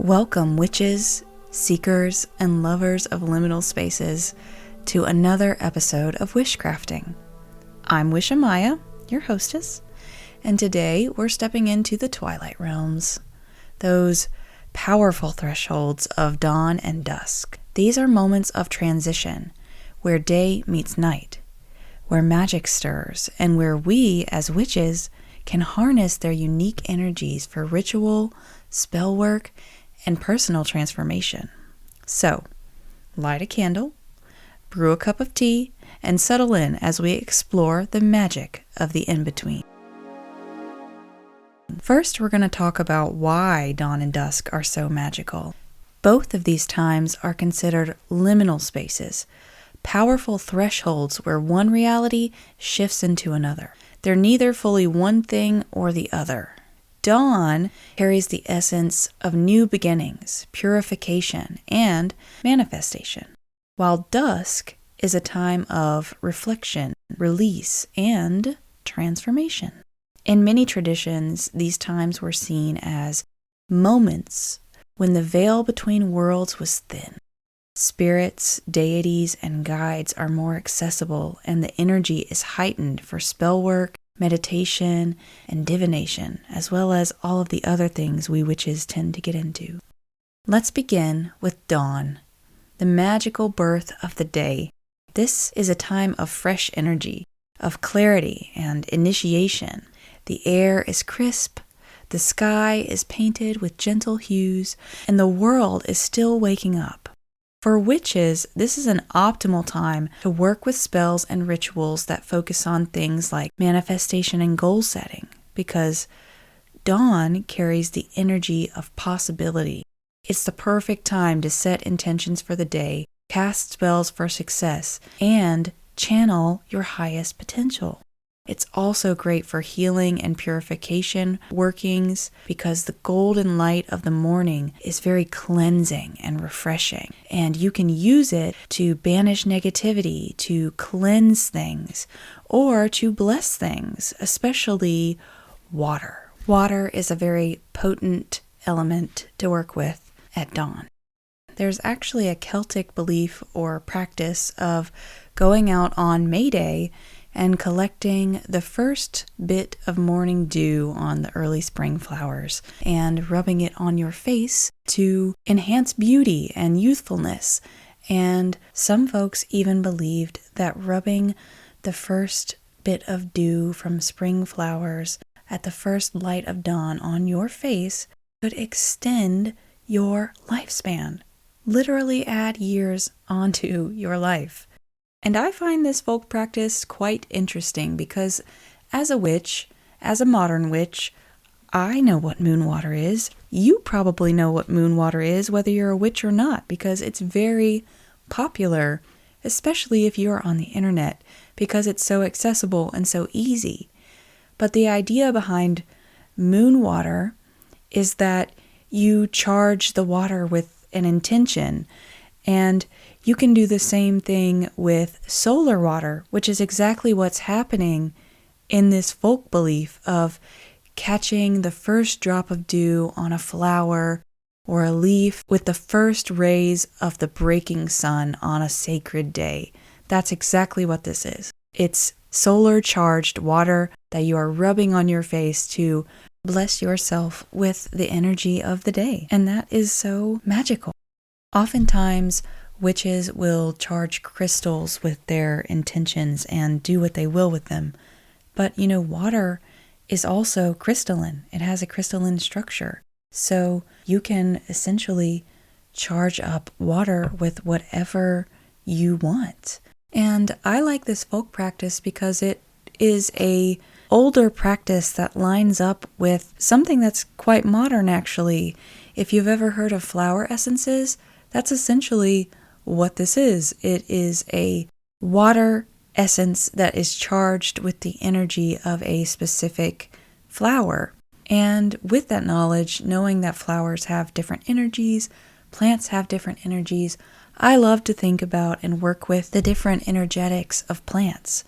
Welcome, witches, seekers, and lovers of liminal spaces, to another episode of Wishcrafting. I'm Wishamaya, your hostess, and today we're stepping into the Twilight Realms, those powerful thresholds of dawn and dusk. These are moments of transition, where day meets night, where magic stirs, and where we, as witches, can harness their unique energies for ritual, spell work, and personal transformation. So, light a candle, brew a cup of tea, and settle in as we explore the magic of the in-between. First, we're going to talk about why dawn and dusk are so magical. Both of these times are considered liminal spaces, powerful thresholds where one reality shifts into another. They're neither fully one thing or the other. Dawn carries the essence of new beginnings, purification, and manifestation, while dusk is a time of reflection, release, and transformation. In many traditions, these times were seen as moments when the veil between worlds was thin. Spirits, deities, and guides are more accessible, and the energy is heightened for spell work, meditation, and divination, as well as all of the other things we witches tend to get into. Let's begin with dawn, the magical birth of the day. This is a time of fresh energy, of clarity and initiation. The air is crisp, the sky is painted with gentle hues, and the world is still waking up. For witches, this is an optimal time to work with spells and rituals that focus on things like manifestation and goal setting, because dawn carries the energy of possibility. It's the perfect time to set intentions for the day, cast spells for success, and channel your highest potential. It's also great for healing and purification workings because the golden light of the morning is very cleansing and refreshing. And you can use it to banish negativity, to cleanse things, or to bless things, especially water. Water is a very potent element to work with at dawn. There's actually a Celtic belief or practice of going out on May Day and collecting the first bit of morning dew on the early spring flowers and rubbing it on your face to enhance beauty and youthfulness. And some folks even believed that rubbing the first bit of dew from spring flowers at the first light of dawn on your face could extend your lifespan, literally add years onto your life. And I find this folk practice quite interesting because as a witch, as a modern witch, I know what moon water is. You probably know what moon water is, whether you're a witch or not, because it's very popular, especially if you're on the internet, because it's so accessible and so easy. But the idea behind moon water is that you charge the water with an intention, and you can do the same thing with solar water, which is exactly what's happening in this folk belief of catching the first drop of dew on a flower or a leaf with the first rays of the breaking sun on a sacred day. That's exactly what this is. It's solar-charged water that you are rubbing on your face to bless yourself with the energy of the day. And that is so magical. Oftentimes, witches will charge crystals with their intentions and do what they will with them. But, water is also crystalline. It has a crystalline structure. So you can essentially charge up water with whatever you want. And I like this folk practice because it is a older practice that lines up with something that's quite modern, actually. If you've ever heard of flower essences, that's essentially what this is. It is a water essence that is charged with the energy of a specific flower. And with that knowledge, knowing that flowers have different energies, plants have different energies, I love to think about and work with the different energetics of plants.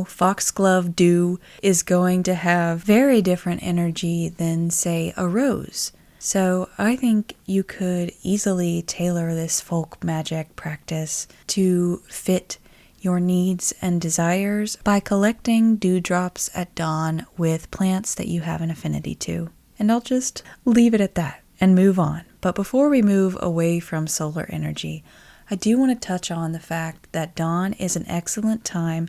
Foxglove dew is going to have very different energy than, say, a rose. So I think you could easily tailor this folk magic practice to fit your needs and desires by collecting dewdrops at dawn with plants that you have an affinity to. And I'll just leave it at that and move on. But before we move away from solar energy, I do want to touch on the fact that dawn is an excellent time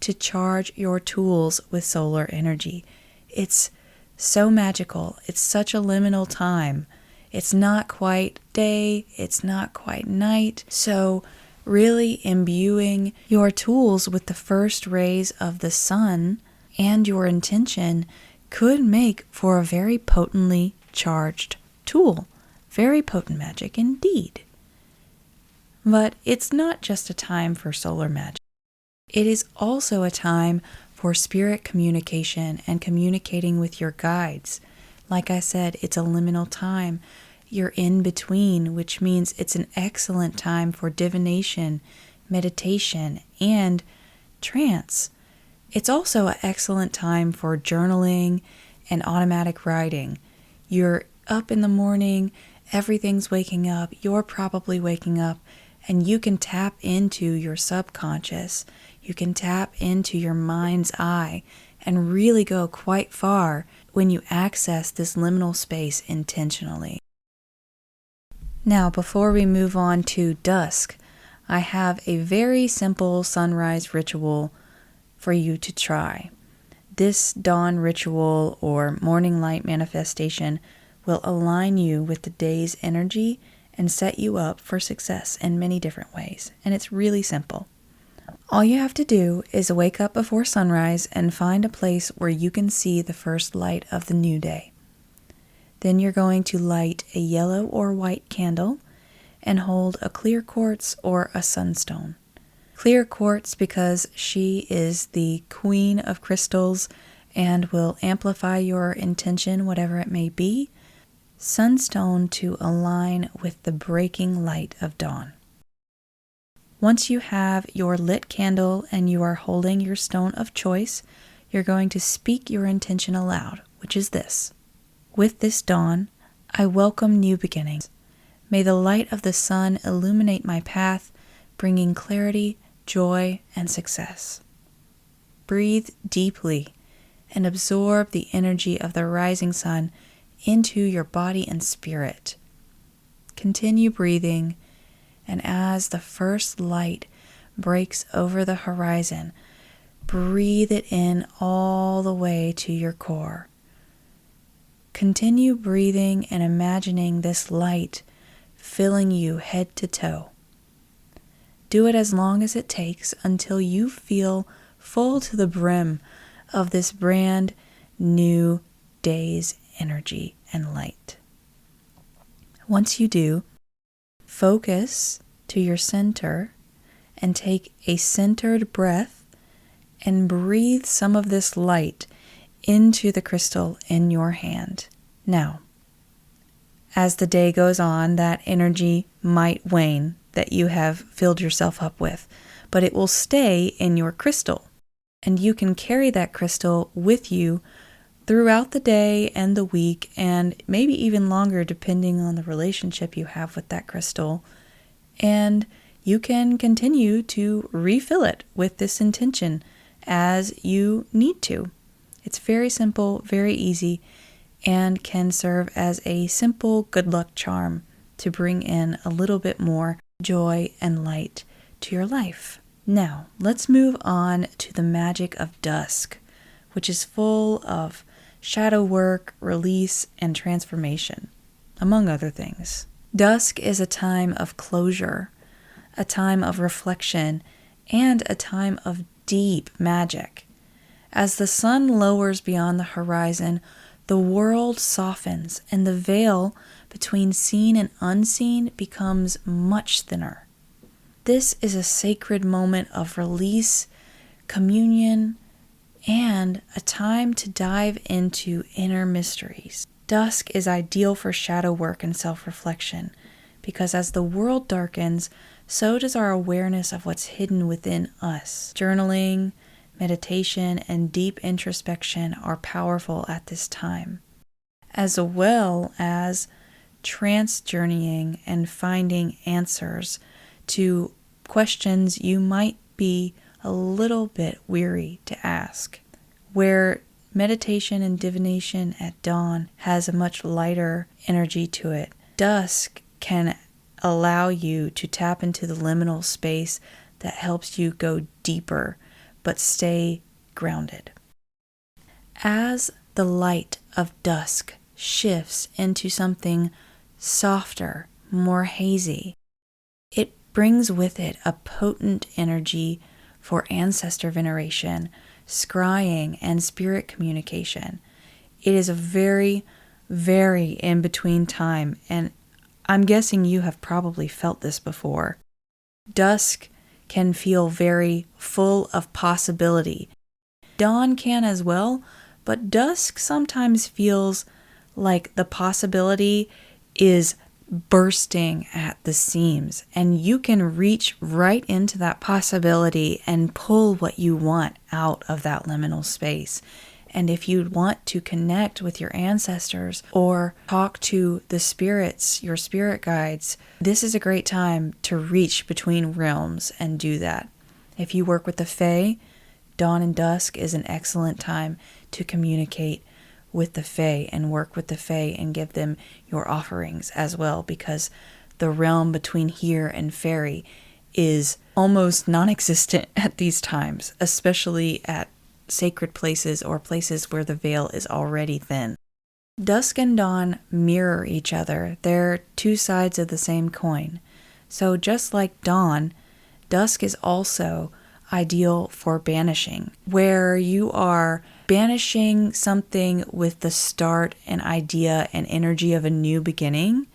to charge your tools with solar energy. It's so magical. It's such a liminal time. It's not quite day, it's not quite night. So really imbuing your tools with the first rays of the sun and your intention could make for a very potently charged tool. Very potent magic indeed. But it's not just a time for solar magic. It is also a time for spirit communication and communicating with your guides. Like I said, it's a liminal time. You're in between, which means it's an excellent time for divination, meditation, and trance. It's also an excellent time for journaling and automatic writing. You're up in the morning, everything's waking up, you're probably waking up, and you can tap into your subconscious. You can tap into your mind's eye and really go quite far when you access this liminal space intentionally. Now, before we move on to dusk, I have a very simple sunrise ritual for you to try. This dawn ritual or morning light manifestation will align you with the day's energy and set you up for success in many different ways. And it's really simple. All you have to do is wake up before sunrise and find a place where you can see the first light of the new day. Then you're going to light a yellow or white candle and hold a clear quartz or a sunstone. Clear quartz because she is the queen of crystals and will amplify your intention, whatever it may be. Sunstone to align with the breaking light of dawn. Once you have your lit candle and you are holding your stone of choice, you're going to speak your intention aloud, which is this. With this dawn, I welcome new beginnings. May the light of the sun illuminate my path, bringing clarity, joy, and success. Breathe deeply and absorb the energy of the rising sun into your body and spirit. Continue breathing, and as the first light breaks over the horizon, breathe it in all the way to your core. Continue breathing and imagining this light filling you head to toe. Do it as long as it takes until you feel full to the brim of this brand new day's energy and light. Once you do, focus to your center and take a centered breath and breathe some of this light into the crystal in your hand. Now, as the day goes on, that energy might wane that you have filled yourself up with, but it will stay in your crystal, and you can carry that crystal with you throughout the day and the week, and maybe even longer depending on the relationship you have with that crystal. And you can continue to refill it with this intention as you need to. It's very simple, very easy, and can serve as a simple good luck charm to bring in a little bit more joy and light to your life. Now, let's move on to the magic of dusk, which is full of shadow work, release, and transformation, among other things. Dusk is a time of closure, a time of reflection, and a time of deep magic. As the sun lowers beyond the horizon, the world softens and the veil between seen and unseen becomes much thinner. This is a sacred moment of release, communion, and a time to dive into inner mysteries. Dusk is ideal for shadow work and self-reflection because as the world darkens, so does our awareness of what's hidden within us. Journaling, meditation, and deep introspection are powerful at this time, as well as trance journeying and finding answers to questions you might be a little bit weary to ask. Where meditation and divination at dawn has a much lighter energy to it, dusk can allow you to tap into the liminal space that helps you go deeper but stay grounded. As the light of dusk shifts into something softer, more hazy, it brings with it a potent energy for ancestor veneration, scrying, and spirit communication. It is a very, very in-between time, and I'm guessing you have probably felt this before. Dusk can feel very full of possibility. Dawn can as well, but dusk sometimes feels like the possibility is bursting at the seams, and you can reach right into that possibility and pull what you want out of that liminal space. And if you want to connect with your ancestors or talk to the spirits, your spirit guides, this is a great time to reach between realms and do that. If you work with the Fae, dawn and dusk is an excellent time to communicate with the Fae and work with the Fae and give them your offerings as well, because the realm between here and fairy is almost non-existent at these times, especially at sacred places or places where the veil is already thin. Dusk and dawn mirror each other. They're two sides of the same coin. So just like dawn, dusk is also ideal for banishing, where you are banishing something with the start and idea and energy of a new beginning.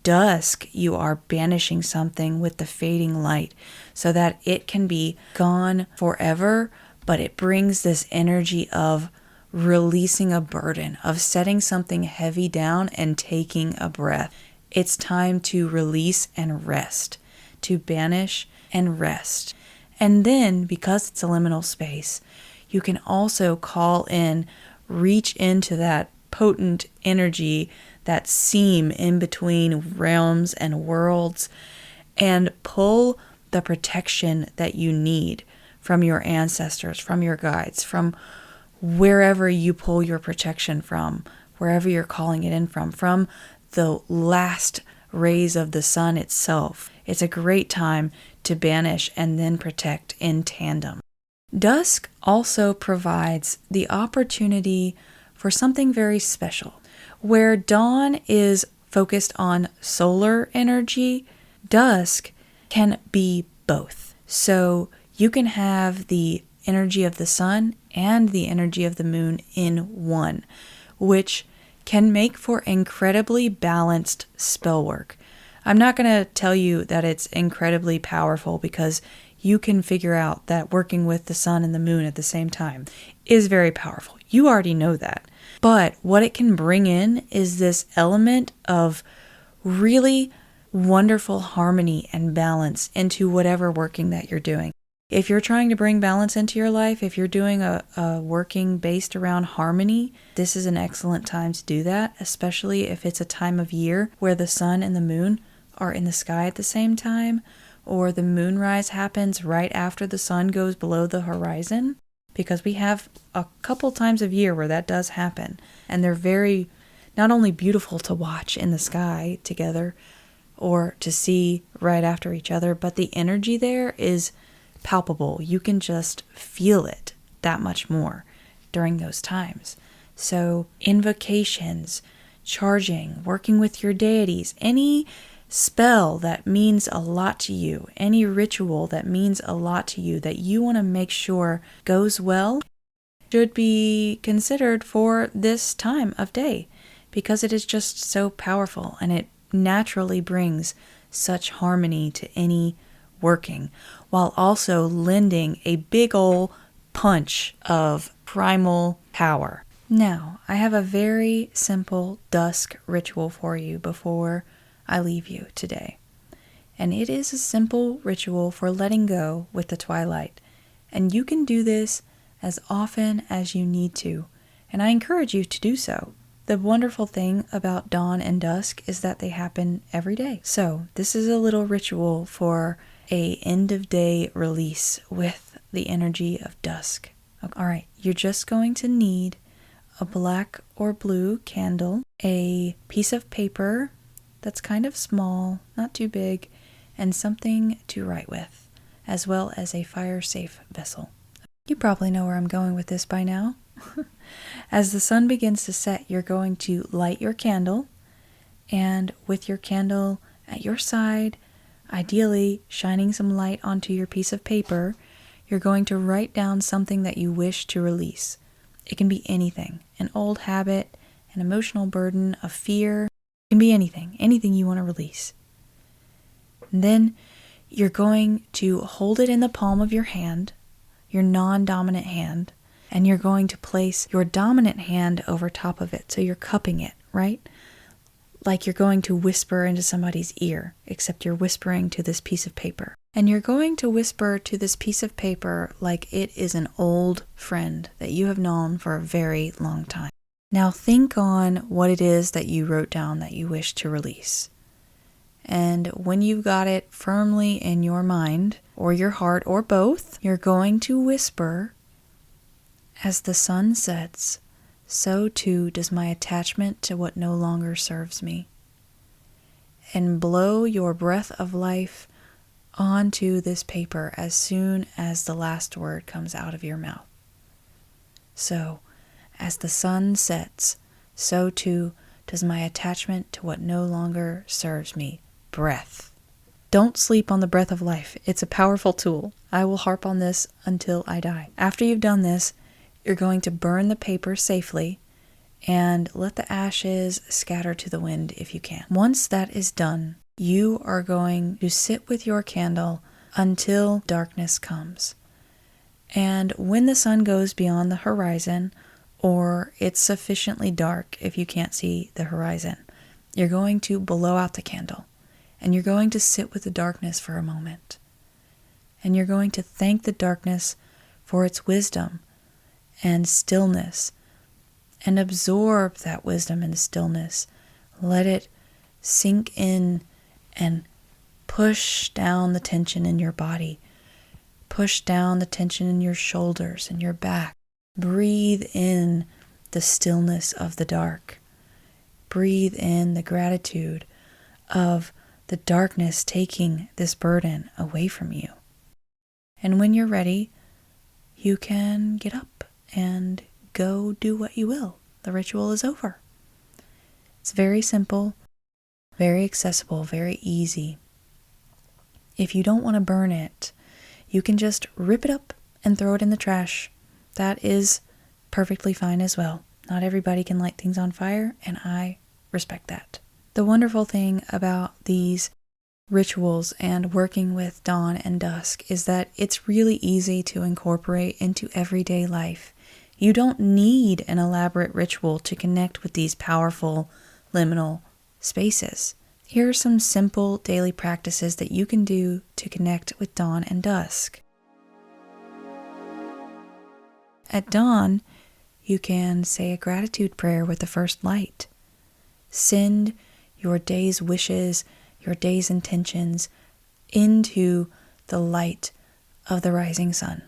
Dusk, you are banishing something with the fading light so that it can be gone forever, but it brings this energy of releasing a burden, of setting something heavy down and taking a breath. It's time to release and rest, to banish and rest. And then, because it's a liminal space, you can also call in, reach into that potent energy, that seam in between realms and worlds, and pull the protection that you need from your ancestors, from your guides, from wherever you pull your protection from, wherever you're calling it in from the last rays of the sun itself. It's a great time to banish and then protect in tandem. Dusk also provides the opportunity for something very special. Where dawn is focused on solar energy, dusk can be both. So you can have the energy of the sun and the energy of the moon in one, which can make for incredibly balanced spell work. I'm not going to tell you that it's incredibly powerful, because you can figure out that working with the sun and the moon at the same time is very powerful. You already know that. But what it can bring in is this element of really wonderful harmony and balance into whatever working that you're doing. If you're trying to bring balance into your life, if you're doing a working based around harmony, this is an excellent time to do that, especially if it's a time of year where the sun and the moon are in the sky at the same time, or the moonrise happens right after the sun goes below the horizon, because we have a couple times of year where that does happen, and they're very not only beautiful to watch in the sky together or to see right after each other, but the energy there is palpable. You can just feel it that much more during those times. So invocations, charging, working with your deities, any spell that means a lot to you, any ritual that means a lot to you that you want to make sure goes well, should be considered for this time of day, because it is just so powerful and it naturally brings such harmony to any working, while also lending a big ol' punch of primal power. Now, I have a very simple dusk ritual for you before I leave you today. And it is a simple ritual for letting go with the twilight. And you can do this as often as you need to. And I encourage you to do so. The wonderful thing about dawn and dusk is that they happen every day. So this is a little ritual for a end of day release with the energy of dusk. All right, you're just going to need a black or blue candle, a piece of paper that's kind of small, not too big, and something to write with, as well as a fire-safe vessel. You probably know where I'm going with this by now. As the sun begins to set, you're going to light your candle, and with your candle at your side, ideally shining some light onto your piece of paper, you're going to write down something that you wish to release. It can be anything, an old habit, an emotional burden, a fear. It can be anything you want to release. And then you're going to hold it in the palm of your hand, your non-dominant hand, and you're going to place your dominant hand over top of it. So you're cupping it, right? Like you're going to whisper into somebody's ear, except you're whispering to this piece of paper. And you're going to whisper to this piece of paper like it is an old friend that you have known for a very long time. Now think on what it is that you wrote down that you wish to release. And when you've got it firmly in your mind, or your heart, or both, you're going to whisper, "As the sun sets, so too does my attachment to what no longer serves me." And blow your breath of life onto this paper as soon as the last word comes out of your mouth. So, as the sun sets, so too does my attachment to what no longer serves me. Breath. Don't sleep on the breath of life. It's a powerful tool. I will harp on this until I die. After you've done this, you're going to burn the paper safely and let the ashes scatter to the wind if you can. Once that is done, you are going to sit with your candle until darkness comes. And when the sun goes beyond the horizon, or it's sufficiently dark if you can't see the horizon, you're going to blow out the candle. And you're going to sit with the darkness for a moment. And you're going to thank the darkness for its wisdom and stillness, and absorb that wisdom and stillness. Let it sink in and push down the tension in your body. Push down the tension in your shoulders and your back. Breathe in the stillness of the dark. Breathe in the gratitude of the darkness taking this burden away from you. And when you're ready, you can get up and go do what you will. The ritual is over. It's very simple, very accessible, very easy. If you don't want to burn it, you can just rip it up and throw it in the trash. That is perfectly fine as well. Not everybody can light things on fire, and I respect that. The wonderful thing about these rituals and working with dawn and dusk is that it's really easy to incorporate into everyday life. You don't need an elaborate ritual to connect with these powerful liminal spaces. Here are some simple daily practices that you can do to connect with dawn and dusk. At dawn, you can say a gratitude prayer with the first light. Send your day's wishes, your day's intentions into the light of the rising sun.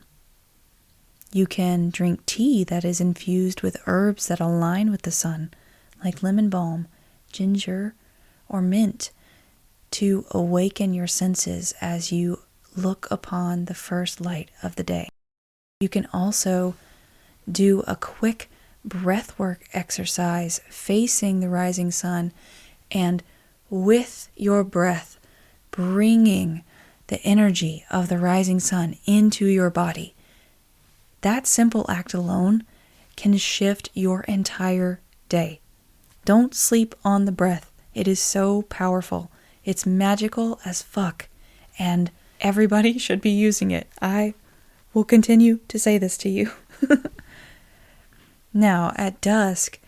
You can drink tea that is infused with herbs that align with the sun, like lemon balm, ginger, or mint, to awaken your senses as you look upon the first light of the day. You can also do a quick breathwork exercise facing the rising sun and with your breath bringing the energy of the rising sun into your body. That simple act alone can shift your entire day. Don't sleep on the breath. It is so powerful. It's magical as fuck, and everybody should be using it. I will continue to say this to you. Now, at dusk,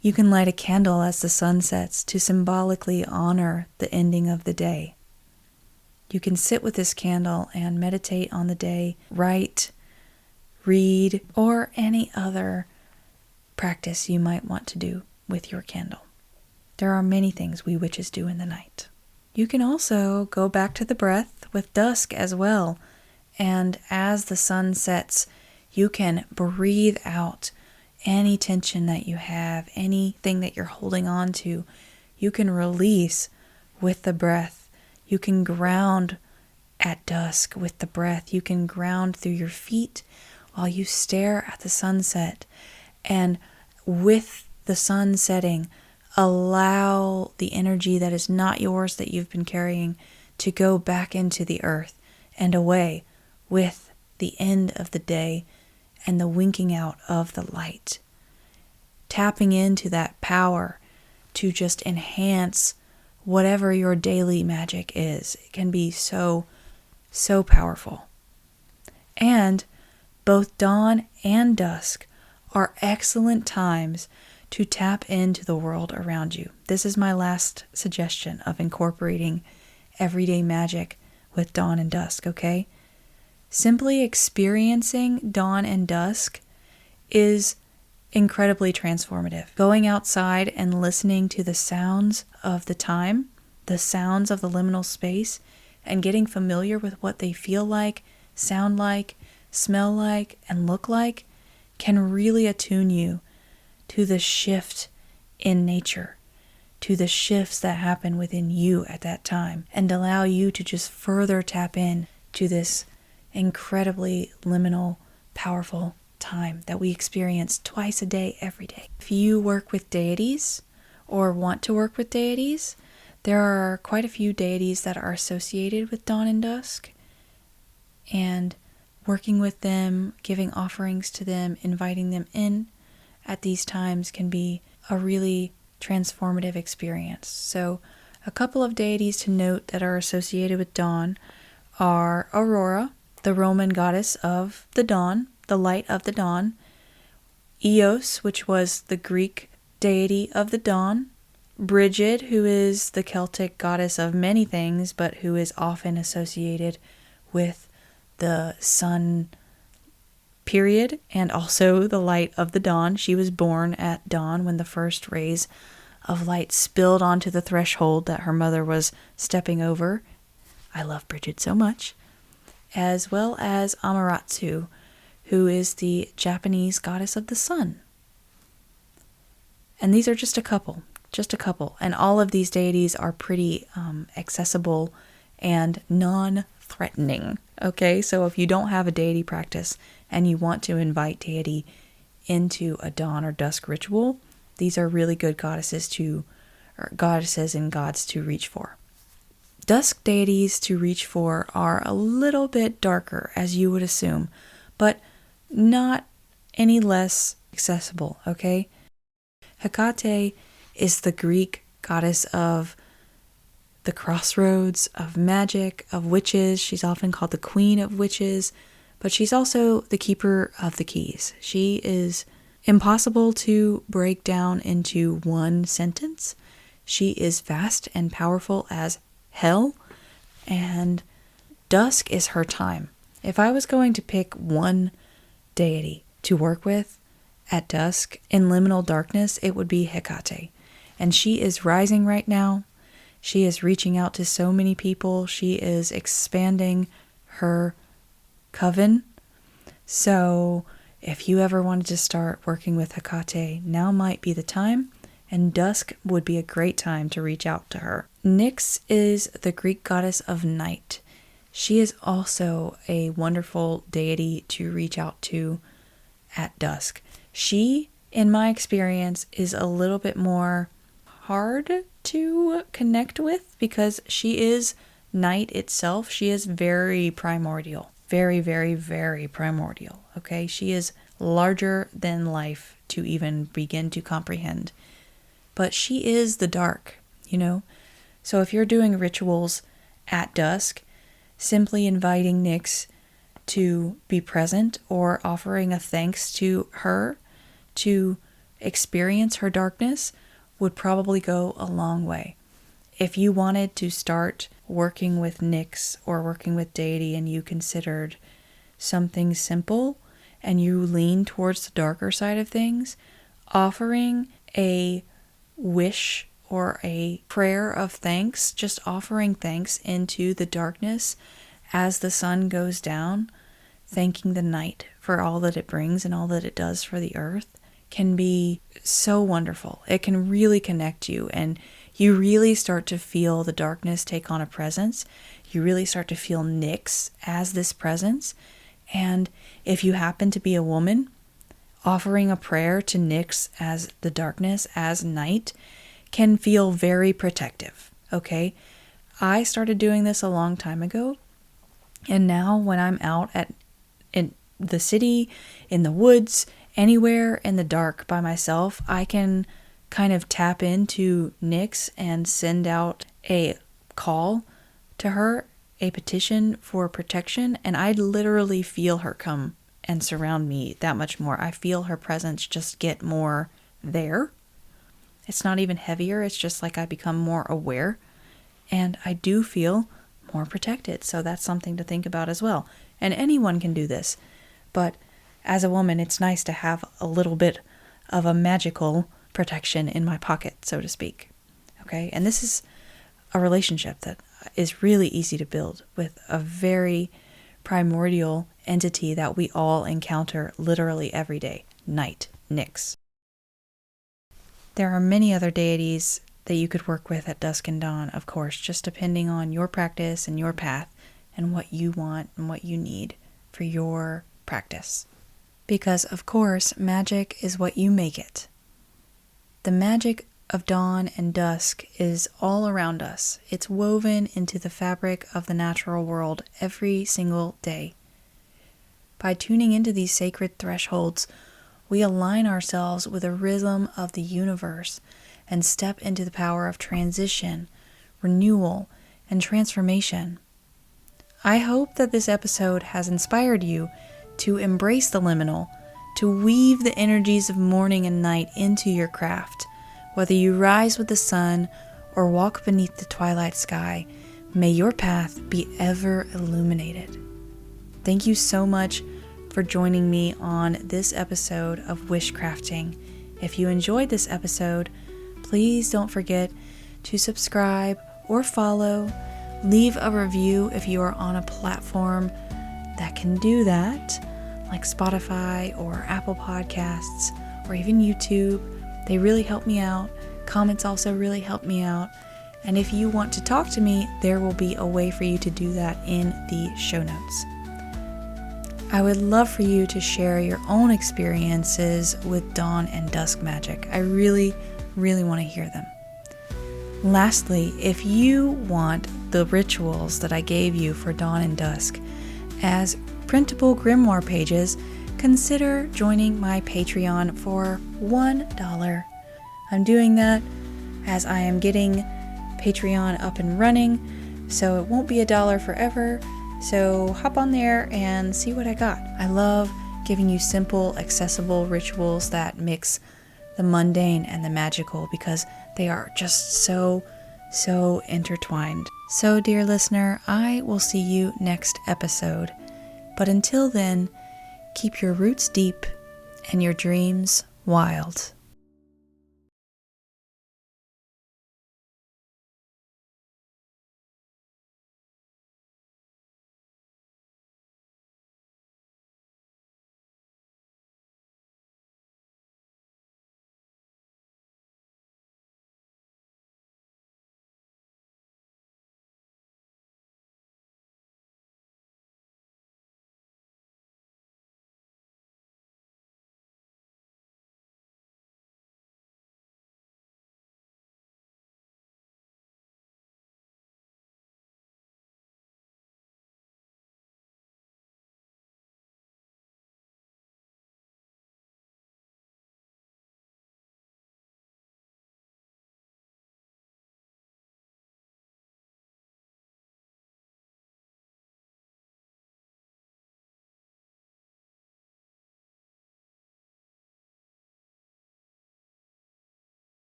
you can light a candle as the sun sets to symbolically honor the ending of the day. You can sit with this candle and meditate on the day, write, read, or any other practice you might want to do. with your candle. There are many things we witches do in the night. You can also go back to the breath with dusk as well. And as the sun sets, you can breathe out any tension that you have, anything that you're holding on to. You can release with the breath. You can ground at dusk with the breath. You can ground through your feet while you stare at the sunset. And with the sun setting, allow the energy that is not yours that you've been carrying to go back into the earth and away with the end of the day and the winking out of the light. Tapping into that power to just enhance whatever your daily magic is. It can be so powerful. And both dawn and dusk are excellent times to tap into the world around you. This is my last suggestion of incorporating everyday magic with dawn and dusk, okay? Simply experiencing dawn and dusk is incredibly transformative. Going outside and listening to the sounds of the time, the sounds of the liminal space, and getting familiar with what they feel like, sound like, smell like, and look like can really attune you to the shift in nature, to the shifts that happen within you at that time, and allow you to just further tap in to this incredibly liminal, powerful time that we experience twice a day, every day. If you work with deities or want to work with deities, there are quite a few deities that are associated with dawn and dusk, and working with them, giving offerings to them, inviting them in at these times can be a really transformative experience. So a couple of deities to note that are associated with dawn are Aurora, the Roman goddess of the dawn, the light of the dawn; Eos, which was the Greek deity of the dawn; Brigid, who is the Celtic goddess of many things, but who is often associated with the sun period and also the light of the dawn. She was born at dawn when the first rays of light spilled onto the threshold that her mother was stepping over. I love Brigid so much. As well as Amaterasu, who is the Japanese goddess of the sun. And these are just a couple. And all of these deities are pretty accessible and non-threatening. Okay, so if you don't have a deity practice and you want to invite deity into a dawn or dusk ritual, these are really good goddesses and gods to reach for. Dusk deities to reach for are a little bit darker, as you would assume, but not any less accessible, okay? Hecate is the Greek goddess of the crossroads, of magic, of witches. She's often called the queen of witches, but she's also the keeper of the keys. She is impossible to break down into one sentence. She is vast and powerful as hell, and dusk is her time. If I was going to pick one deity to work with at dusk in liminal darkness, it would be Hecate. And she is rising right now. She is reaching out to so many people. She is expanding her coven. So if you ever wanted to start working with Hecate, now might be the time, and dusk would be a great time to reach out to her. Nyx is the Greek goddess of night. She is also a wonderful deity to reach out to at dusk. She, in my experience, is a little bit more hard to connect with because she is night itself. She is very primordial. Very, very, very primordial. Okay? She is larger than life to even begin to comprehend. But she is the dark, you know? So if you're doing rituals at dusk, simply inviting Nyx to be present or offering a thanks to her to experience her darkness would probably go a long way. If you wanted to start working with Nyx or working with deity and you considered something simple and you lean towards the darker side of things, offering a wish or a prayer of thanks, just offering thanks into the darkness as the sun goes down, thanking the night for all that it brings and all that it does for the earth, can be so wonderful. It can really connect you, and you really start to feel the darkness take on a presence. You really start to feel Nyx as this presence. And if you happen to be a woman, offering a prayer to Nyx as the darkness, as night, can feel very protective, okay? I started doing this a long time ago, and now when I'm out in the city, in the woods, anywhere in the dark by myself, I can kind of tap into Nyx and send out a call to her, a petition for protection, and I literally feel her come and surround me that much more. I feel her presence just get more there. It's not even heavier, it's just like I become more aware, and I do feel more protected. So that's something to think about as well. And anyone can do this, but as a woman, it's nice to have a little bit of a magical protection in my pocket, so to speak. Okay, and this is a relationship that is really easy to build with a very primordial entity that we all encounter literally every day, night, Nyx. There are many other deities that you could work with at dusk and dawn, of course, just depending on your practice and your path and what you want and what you need for your practice. Because, of course, magic is what you make it. The magic of dawn and dusk is all around us. It's woven into the fabric of the natural world every single day. By tuning into these sacred thresholds, we align ourselves with a rhythm of the universe and step into the power of transition, renewal, and transformation. I hope that this episode has inspired you to embrace the liminal, to weave the energies of morning and night into your craft. Whether you rise with the sun or walk beneath the twilight sky, may your path be ever illuminated. Thank you so much for joining me on this episode of Wishcrafting. If you enjoyed this episode, please don't forget to subscribe or follow. Leave a review if you are on a platform that can do that, like Spotify or Apple Podcasts or even YouTube. They really help me out. Comments also really help me out. And if you want to talk to me, there will be a way for you to do that in the show notes. I would love for you to share your own experiences with dawn and dusk magic. I really, really want to hear them. Lastly, if you want the rituals that I gave you for dawn and dusk as printable grimoire pages, consider joining my Patreon for $1. I'm doing that as I am getting Patreon up and running, so it won't be $1 forever. So hop on there and see what I got. I love giving you simple, accessible rituals that mix the mundane and the magical because they are just so intertwined. So, dear listener, I will see you next episode. But until then, keep your roots deep and your dreams wild.